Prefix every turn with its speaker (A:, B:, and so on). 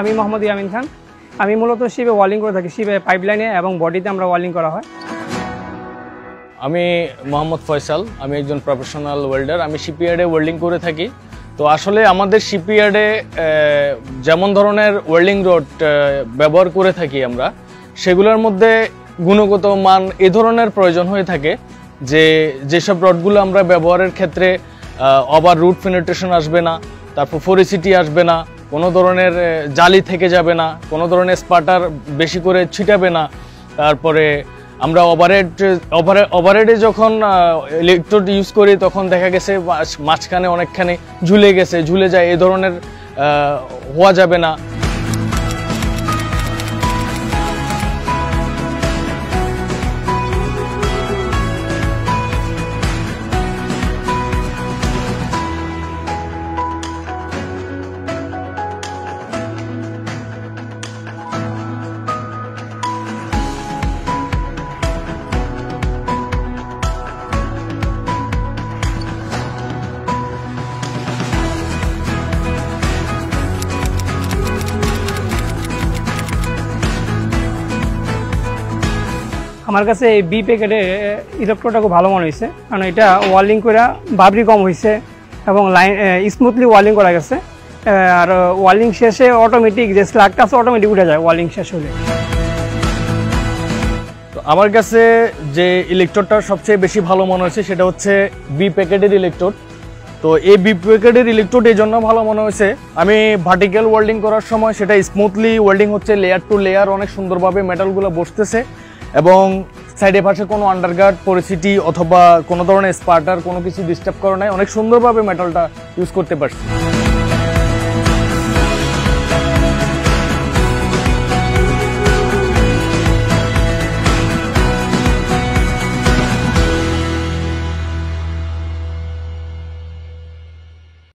A: আমি মোহাম্মদ ইয়ামিন খান। আমি মূলত শিপে ওয়েল্ডিং করে থাকি, শিপে পাইপলাইনে এবং বডিতে আমরা ওয়েল্ডিং করা হয়।
B: আমি মোহাম্মদ ফয়সাল, আমি একজন প্রফেশনাল ওয়েল্ডার। আমি শিপইয়ার্ডে ওয়েল্ডিং করে থাকি। তো আসলে আমাদের শিপইয়ার্ডে যেমন ধরনের ওয়েল্ডিং রড ব্যবহার করে থাকি আমরা, সেগুলোর মধ্যে গুণগত মান এ ধরনের প্রয়োজন হয়ে থাকে যেসব রডগুলো আমরা ব্যবহারের ক্ষেত্রে ওভার রুট পেনিট্রেশন আসবে না, তারপর ফোরিসিটি আসবে না, কোনো ধরনের জালি থেকে যাবে না, কোনো ধরনের স্পাটার বেশি করে ছিটাবে না। তারপরে আমরা ওভারহেডে যখন ইলেকট্রোড ইউজ করি তখন দেখা গেছে মাঝখানে অনেকখানি ঝুলে যায়, এ ধরনের হওয়া যাবে না।
A: আমার কাছে এই বি প্যাকেটের ইলেকট্রোডটা খুব ভালো মনে হয়েছে, কারণ এটা ওয়েল্ডিং করে বাবরি কম হয়েছে এবং লাইন স্মুথলি ওয়েল্ডিং করা গেছে। আর ওয়েল্ডিং শেষে অটোমেটিক যে স্লাগটা আছে অটোমেটিক উঠে যায় ওয়েল্ডিং শেষ হলে।
B: তো আমার কাছে যে ইলেকট্রোডটা সবচেয়ে বেশি ভালো মনে হয়েছে সেটা হচ্ছে বি প্যাকেটের ইলেকট্রোড। তো এই বি প্যাকেটের ইলেকট্রোড এই জন্য ভালো মনে হয়েছে, আমি ভার্টিক্যাল ওয়েল্ডিং করার সময় সেটা স্মুথলি ওয়েল্ডিং হচ্ছে, লেয়ার টু লেয়ার অনেক সুন্দরভাবে মেটালগুলো বসতেছে এবং সাইডে পাশে কোনো আন্ডারগার্ড পরিস্থিতি অথবা কোনো ধরনের স্পার্টার কোনো কিছু ডিস্টার্ব করে নাই, অনেক সুন্দরভাবে মেটালটা ইউজ করতে পারছি।